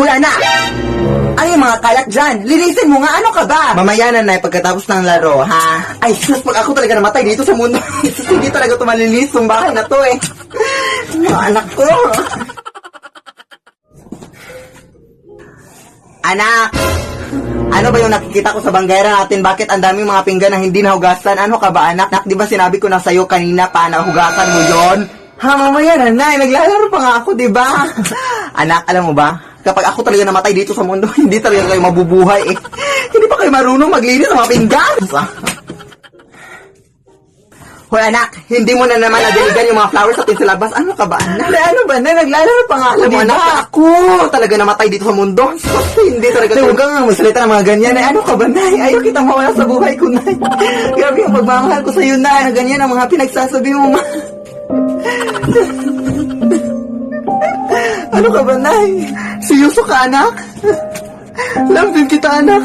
Hula na! Ano yung mga kalat dyan? Linisin mo nga, ano ka ba? Mamaya na, Nay, pagkatapos ng laro, ha? Ay, sus, pag ako talaga namatay dito sa mundo, sus, hindi talaga ito malinis, yung bahay na to eh. Mga anak ko. Anak! Ano ba yung nakikita ko sa banggera natin? Bakit ang daming mga pinggan na hindi nahugasan? Ano ka ba, anak? Di ba sinabi ko na sa'yo kanina pa na hugasan mo yon? Ha, mamaya na, Nay. Naglalaro pa nga ako, di ba? Anak, alam mo ba? Kapag ako talaga namatay dito sa mundo, hindi talaga kayo mabubuhay eh. Hindi pa kayo marunong maglinis ng mga pinggan. Hoy anak, hindi mo na naman nadiligan yung mga flowers natin sa labas. Ano ka ba, anak? Nay, ano ba, Nay? Naglalaro pa nga ako, Alam di mo, anak, ba? ako talaga namatay dito sa mundo. Sus, hindi talaga Nay, kayo. huwag ka nga magsalita ng mga ganyan. Nay, ano ka ba, Nay? Ayaw kitang mawala sa buhay ko, Nay. Grabe yung pagmamahal ko sa'yo, Nay. Na ganyan ang mga pinagsasabi mo, ma. Ano ka ba, Nay? Seryoso ka, anak? Love din kita, anak.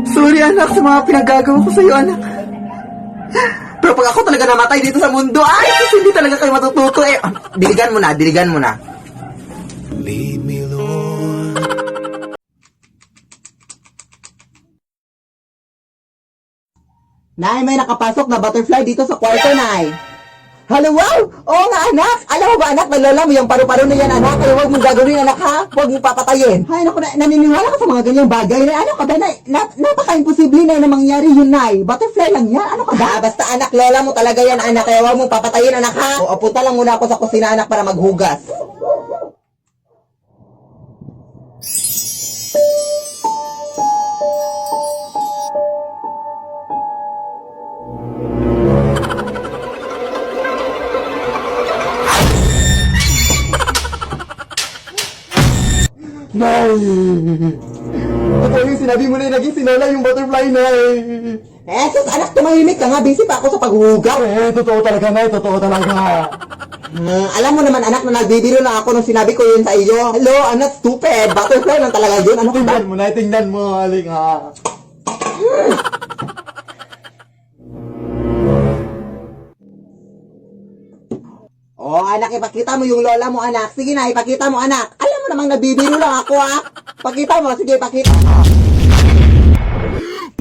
Sorry, anak, sa mga pinagagawa ko sa'yo, anak. Pero pag ako talaga namatay dito sa mundo, ay, sus, hindi talaga kayo matututo eh. Diligan mo na, diligan mo na. Lead me, Lord. Nay, may nakapasok na butterfly dito sa kwarto, Nay. Hello, wow! Oo nga, anak! Alam mo ba, anak, nalola mo yung paru-paro na yan, anak? Kaya huwag mong gagawin, anak, ha? Huwag mong papatayin. Ay, naku, naniniwala ka sa mga ganyang bagay. Na, ano ka ba, na, napaka-imposible na mangyari yun, Nay. Butterfly lang yan. Ano ka ba? Basta, anak, lola mo talaga yan, anak. Kaya huwag mong papatayin, anak, ha? O, punta lang muna ako sa kusina, anak, para maghugas. Nay! Ito yung sinabi mo na naging sinala yung butterfly, Nay. sus, anak, tumahimik ka nga. Busy pa ako sa paghuhugaw. Totoo talaga, Nay. Totoo talaga. Alam mo naman, anak, na nagbibiro lang ako nung sinabi ko yun sa iyo. Hello, anak, stupid. Butterfly lang talaga yun. Ano ka ba? Tingnan mo na, tingnan mo, aling ha. Oh, anak, ipakita mo yung lola mo, anak. Sige na, ipakita mo, anak. Alam mo namang nabibiro lang ako, ha. Pakita mo, sige, pakita.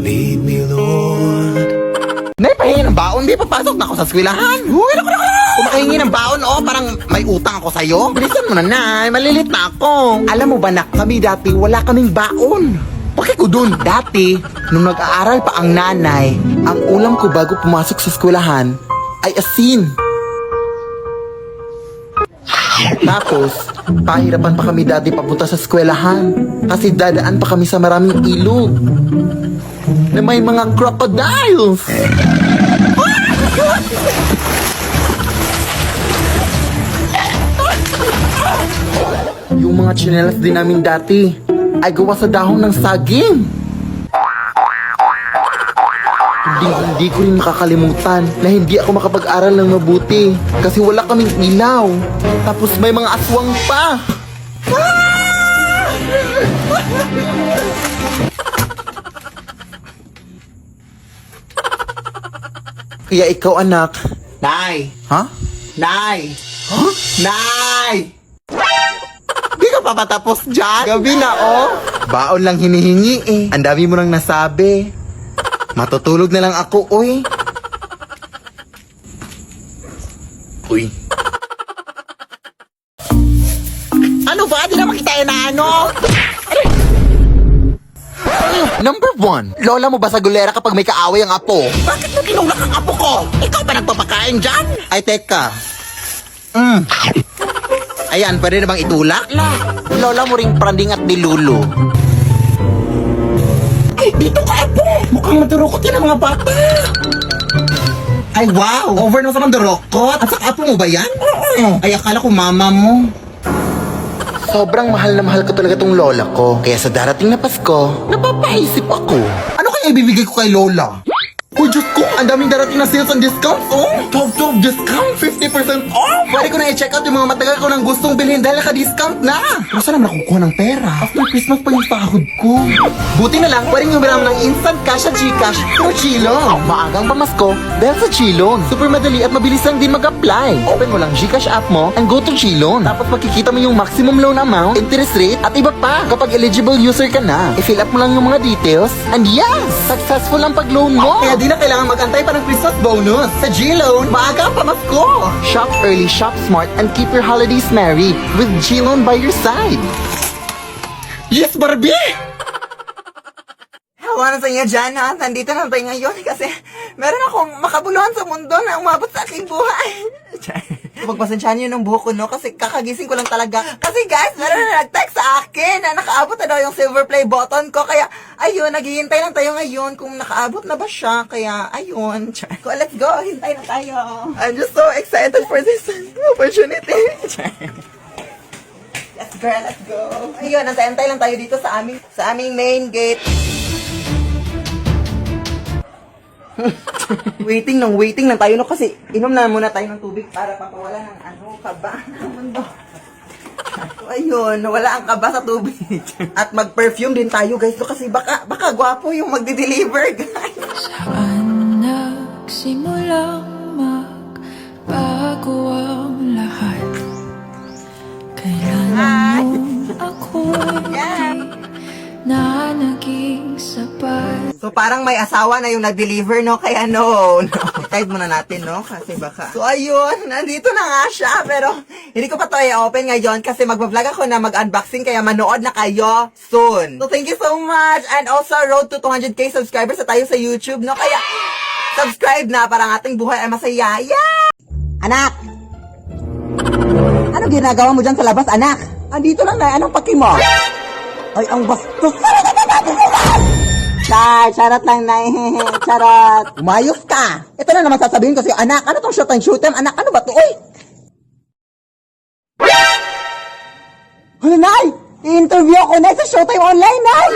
Lead me, Lord. Nay, pahingi ng baon. Di papasok na ako sa eskwelahan. Uy, naku. Kumakahingi ng baon, oh. Parang may utang ako sa'yo. Bilisan mo na, Nay. Malilit na ako. Alam mo ba, nak, kami dati wala kaming baon. Bakit ko dun? Dati, nung nag-aaral pa ang nanay, ang ulam ko bago pumasok sa eskwelahan ay asin. Tapos, pahirapan pa kami dati papunta sa eskwelahan kasi dadaan pa kami sa maraming ilog na may mga crocodiles. Yung mga tsinelas din namin dati ay gawa sa dahon ng saging. Hindi ko rin makakalimutan na hindi ako makapag-aral ng mabuti kasi wala kaming ilaw. Tapos may mga aswang pa. Kaya ikaw, anak. Nay. Ha? Nay. Huh? Nay! Di ka pa patapos dyan? Gabi na, oh. Baon lang hinihingi eh. Ang dami mo nang nasabi. Matutulog na lang ako, uy. Uy. Ano ba? Di na makita yan na ano? Number 1, lola mo ba sa gulera kapag may kaaway ang apo? Bakit mo tinulak ang apo ko? Ikaw ba nagpapakain dyan? Ay, teka. Ayan, pwede na bang itulak? Lola mo ring pranding at dilulo. Ay, dito ka, apo! Mukhang madurukot yan ang mga bata! Ay, wow! Over na sa mandurukot! At saka apo mo ba yan? Oo! Ay, akala ko mama mo. Sobrang mahal na mahal ko talaga tong lola ko. Kaya sa darating na Pasko, napapaisip ako. Ano kaya ibibigay ko kay lola? Uy, Diyos ko, ang daming darating na sales and discounts, oh! 12 discount, 50% off! Pwede ko na i-check out yung mga matagal ko nang gustong bilhin dahil naka-discount na! Pero saan naman nakukuha ng pera? After Christmas pa yung sahod ko. Buti na lang, pwedeng humiram ng instant cash at Gcash through Chilon. Maagang pamasko dahil sa Chilon. Super madali at mabilis lang din mag-apply. Open mo lang Gcash app mo and go to Chilon. Tapos makikita mo yung maximum loan amount, interest rate, at iba pa kapag eligible user ka na. I-fill up mo lang yung mga details and yes! Successful ang pag-loan mo! Kaya di na kailangan mag-antay pa ng Christmas bonus. Sa G-Loan, maaga ang pamasko! Shop early, shop smart, and keep your holidays merry with G-Loan by your side. Yes, Barbie! Hawa na sa inyo dyan, ha? Nandito na tayo ngayon kasi meron akong makabuluhan sa mundo na umabot sa aking buhay. Pagpasensyahan niyo ng buhok ko, no? Kasi kakagising ko lang talaga. Kasi guys, meron na nag-text sa akin na nakaabot na daw yung silver play button ko. Kaya, ayun, naghihintay lang tayo ngayon kung nakaabot na ba siya. Kaya, ayun. So, let's go. Hintay na tayo. I'm just so excited for this opportunity. Yes, girl, let's go. Ayun, antay-antay lang tayo dito sa aming main gate. waiting lang tayo, no, kasi inom na muna tayo ng tubig para papawala ng kaba ng mundo. So, ayun, wala ang kaba sa tubig. At mag-perfume din tayo, guys, no, kasi baka gwapo yung magde-deliver, guys. Saan nagsimulang magbago ang lahat? Kailan mo ako'y na naging sapat? So, parang may asawa na yung nag-deliver, no? Kaya no. Tide muna natin, no? Kasi baka. So, ayun. Nandito na nga siya. Pero, hindi ko pa to i-open ngayon kasi mag-vlog ako na mag-unboxing. Kaya manood na kayo soon. So, thank you so much. And also, road to 200k subscribers na tayo sa YouTube, no? Kaya, subscribe na para ang ating buhay ay masaya. Yeah! Anak! Anong ginagawa mo dyan sa labas, anak? Andito lang na. Anong paki mo? Ay, ang bastos! Charot lang na charot. Umayos ka. Ito na naman sasabihin ko sa'yo, anak, ano tong shoot and shoot time? Anak, ano ba to? Uy! Hala, Nay! I-interview ako, Nay, sa Showtime Online, Nay!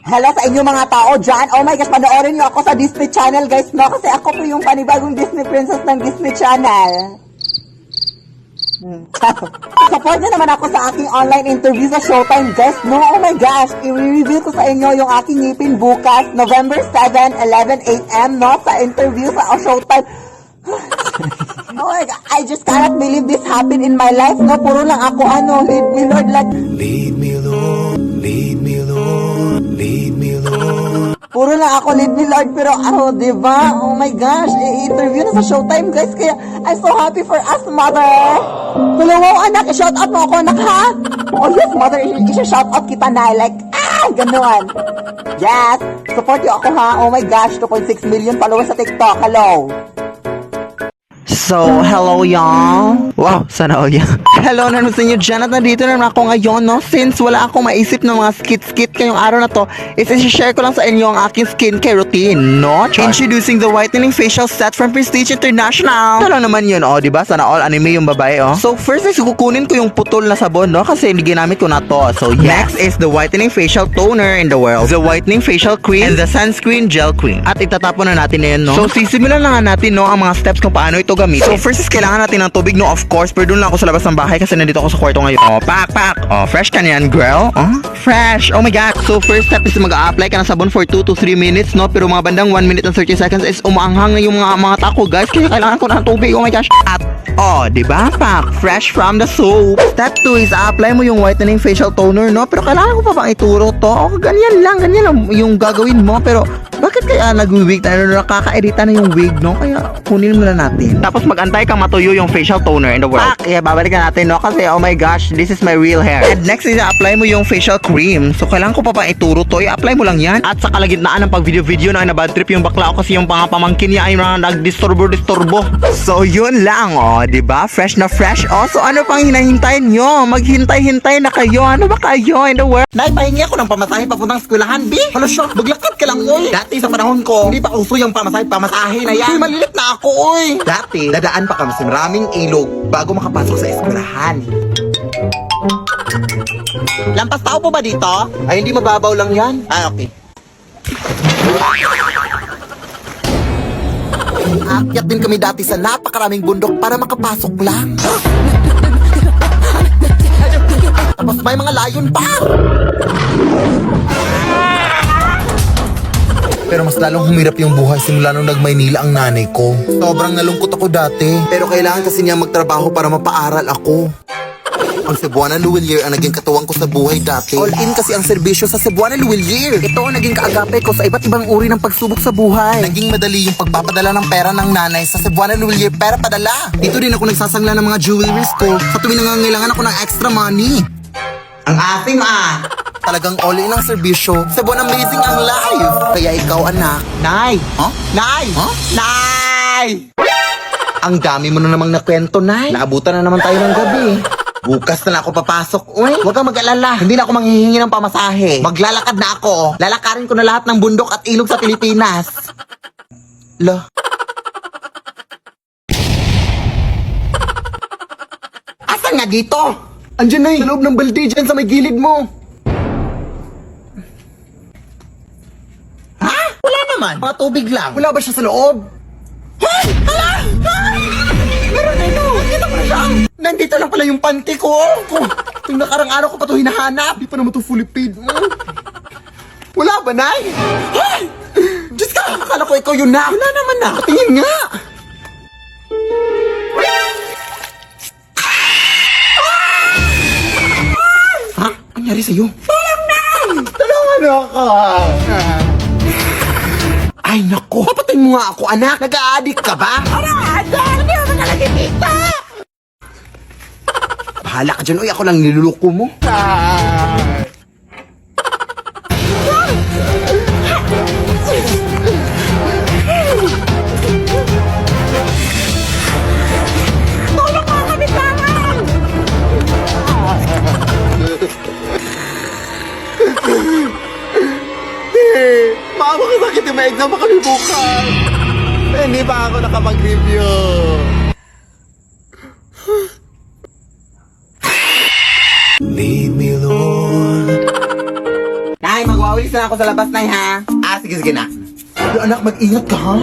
Hello sa inyo mga tao dyan. Oh my gosh, panoorin niyo ako sa Disney Channel, guys, no? Kasi ako po yung panibagong Disney princess ng Disney Channel. Support na naman ako sa aking online interview sa Showtime, guys, no? Oh my gosh, i-review ko sa inyo yung aking ngipin bukas, November 7, 11 a.m., no? Sa interview sa Showtime. Oh my God, I just cannot believe this happened in my life, no? Puro lang ako, lead me, Lord, like... Lead me, Lord, lead me, Lord, lead me, Lord. Puro lang ako, lead me, Lord, pero diba? Oh my gosh, i-interview na sa Showtime, guys, kaya I'm so happy for us, mother. Hello, anak, i-shout out mo ako, anak, ha? Oh yes, mother, i-shout out kita na, like, ganon. Yes, support niyo ako, ha? Oh my gosh, 2.6 million followers sa TikTok, hello. So, hello y'all. Wow, sana all yan. Hello naman sa inyo dyan at nandito naman ako ngayon, no? Since wala akong maisip ng mga skit-skit kayong araw na to, is i-share ko lang sa inyo ang aking skincare routine, no? Introducing the whitening facial set from Prestige International. Ito lang naman yun, oh, diba? Sana all anime yung babae, oh. So, first is kukunin ko yung putol na sabon, no? Kasi hindi ginamit ko na to. So, next is the whitening facial toner in the world, the whitening facial cream, and the sunscreen gel cream. At itatapon na natin na yun, no? So, sisimulan na nga natin, no, ang mga steps kung paano ito gamitin. So, first is kailangan natin ng tubig, no? Of course, pero doon lang ako sa labas ng bahay kasi nandito ako sa kwarto ngayon. Oh, pak! Oh, fresh ka niyan, girl. Oh, fresh. Oh my God. So, first step is mag-a-apply ka ng sabon for 2 to 3 minutes, no? Pero mga bandang 1 minute and 30 seconds is umaanghang na yung mga tako, guys. Kaya kailangan ko ng tubig. Oh my gosh. At, diba, pak? Fresh from the soap. Step 2 is a-apply mo yung whitening facial toner, no? Pero kailangan ko pa bang ituro to? Oh, ganyan lang yung gagawin mo. Pero, bakit kaya nag-wig tayo? Nakaka-irita na yung wig, no? Kaya, kunin mo na natin. Tapos, mag-antay kang matuyo yung facial toner in the world. Babalikan natin, no? Kasi, oh my gosh, this is my real hair. And next is apply mo yung facial cream. So, kailangan ko pa pang ituro to. I-apply mo lang yan. At sa kalagitnaan ng pag-video na nabad trip yung bakla ko kasi yung pamangkin niya ay mga nag-disturbo. So, yun lang, oh. Diba? Fresh na fresh. Oh, so ano pang hinahintayin nyo? Maghintay-hintay na kayo. Ano ba kayo in the world? Naipahingi ako ng pamasahe papuntang eskwelahan, B. Hala siya, maglakad ka lang, oy. Dati sa panahon ko, hindi pa uso yung pamasahe na yan. Uy, malilit na ako, oy. Dati, dadaan pa kami sa maraming ilog bago makapasok sa eskwelahan. Lampas tao po ba dito? Ay, hindi mababaw lang yan. Ah, okay. Aakyat din kami dati sa napakaraming bundok para makapasok lang. Tapos may mga layon pa. Pero mas lalong humirap yung buhay simula nung nag-Maynila ang nanay ko. Sobrang nalungkot ako dati. Pero kailangan kasi niya magtrabaho para mapaaral ako. Ang Cebuana Luwilier ang naging katuwang ko sa buhay dati. All in kasi ang serbisyo sa Cebuana Luwilier. Ito ang naging kaagape ko sa iba't ibang uri ng pagsubok sa buhay. Naging madali yung pagpapadala ng pera ng nanay sa Cebuana Luwilier pera padala. Dito din ako nagsasangla ng mga jewelries ko sa tuwing nangangailangan ako ng extra money. Ang ating Talagang all in ang serbisyo. Cebuana amazing ang life. Kaya ikaw anak. Nay! Huh? Nay! Huh? Nay! Ang dami mo na namang nakwento, Nay. Naabutan na naman tayo ng gabi. Bukas na ako papasok. Uy, huwag kang mag-alala. Hindi na ako manghihingi ng pamasahe. Maglalakad na ako. Lalakarin ko na lahat ng bundok at ilog sa Pilipinas. Lo. Asan nga dito? Andiyan na sa loob ng balde dyan sa may gilid mo. Ha? Wala naman. Mga tubig lang. Wala ba siya sa loob? Hey! Hala! Ay! Meron na ito! Nakita ko na siya! Nandito lang pala yung panty ko! Yung nakarang araw ko pa ito hinahanap! Di pa naman ito fully paid. Wala ba, Nay? Ay! Diyos ka! Akala ko ikaw yun na! Wala naman na! Tingin nga! Ha? Ang nangyari sa'yo? Tulong na! Tulungan ako! Ay, naku! Papatayin mo nga ako, anak! Nag-a-addict ka ba? Anak! Hindi ako nalagitita! Bahala ka dyan. Uy, ako lang niluluko mo. Tulong mo kami, parang! Baka makasakit yung may exam pa kami bukas. Hindi pa ako nakapag-review. Lead me, Lord. Nay, magwawalis na ako sa labas, Nay, ha? Sige na. Pero anak, mag-ingat ka, ha?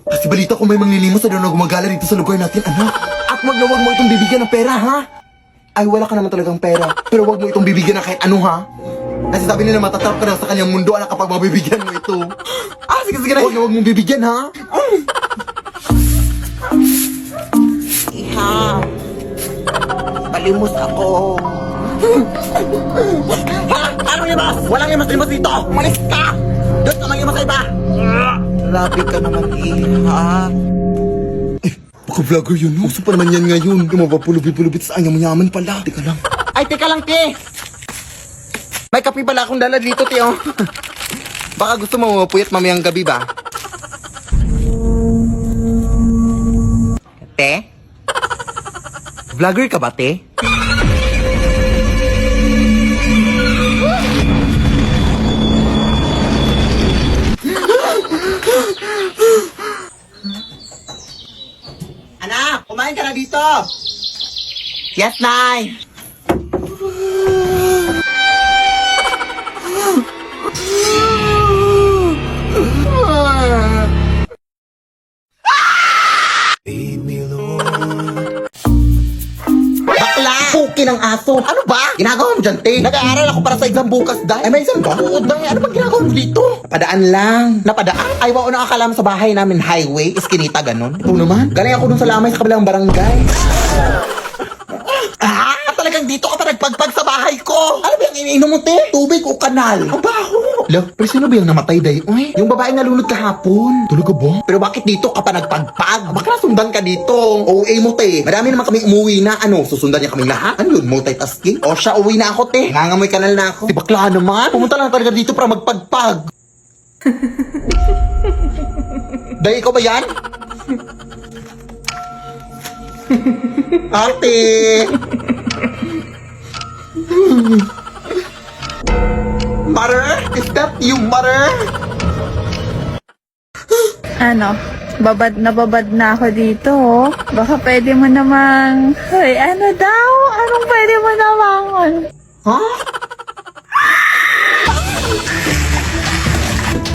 Kasi balita ko may manglilimos na doon na gumagala dito sa lugar natin, anak. At wag na wag mo itong bibigyan ng pera, ha? Ay, wala ka naman talagang pera. Pero wag mo itong bibigyan ng kahit ano, ha? Kasi sabi nila matatrap ka na sa kanyang mundo, anak, kapag mabibigyan mo ito. Sige na. Wag na wag mong bibigyan, ha? Iha. Palimos ako. Ha? Anong limas? Walang limas dito! Umalis ka! Doon ka mangimas sa iba! Grabe ka naman, Iha. Baka vlogger yun, no? Gusto pa naman yan ngayon. Yung mapapulubit-pulubit sa anyaman pala. Teka lang. Ay, teka lang, Ke! May kape pala akong dala dito, Tio. Baka gusto mo mapuyat mamayang gabi ba? Te? Vlogger ka ba, Te? Anak, kumain ka na dito! Yes, Nay! Lead me, Lord. Bakla! Puki ng aso! Ano ba? Ginagawa mo dyan, Te? Nag-aaral ako para sa exam bukas, Day. Ay, may exam ba? Oo, Day. Ano bang ginagawa mo dito? Napadaan lang. Napadaan? Ay, wao na akala mo sa bahay namin highway, iskinita, ganun. Ito naman. Galing ako dun sa lamay sa kabilang barangay. Talagang dito ka pa nagpagpag sa bahay ko. Ano ba yung iniinom mo, Te? Tubig o kanal? Ang baho. Lo, pero sino ba yung namatay, Day? Uy, yung babae nalunod kahapon. Talaga ba? Pero bakit dito ka pa nagpagpag? Baka nasundan ka dito. OA mo, Te. Marami naman kaming umuwi na. Ano, susundan niya kaming lahat? Ano yun, multitasking? O siya, uwi na ako, Te. Nangangamoy kanal na ako. Si bakla naman. Pumunta lang talaga dito para magpagpag. Day, ikaw ba yan? Ate! Mother? Is that you, Mother? Ano, babad na ako dito, oh. Baka pwede mo namang, hoy, ano daw? Anong pwede mo namang? Ha?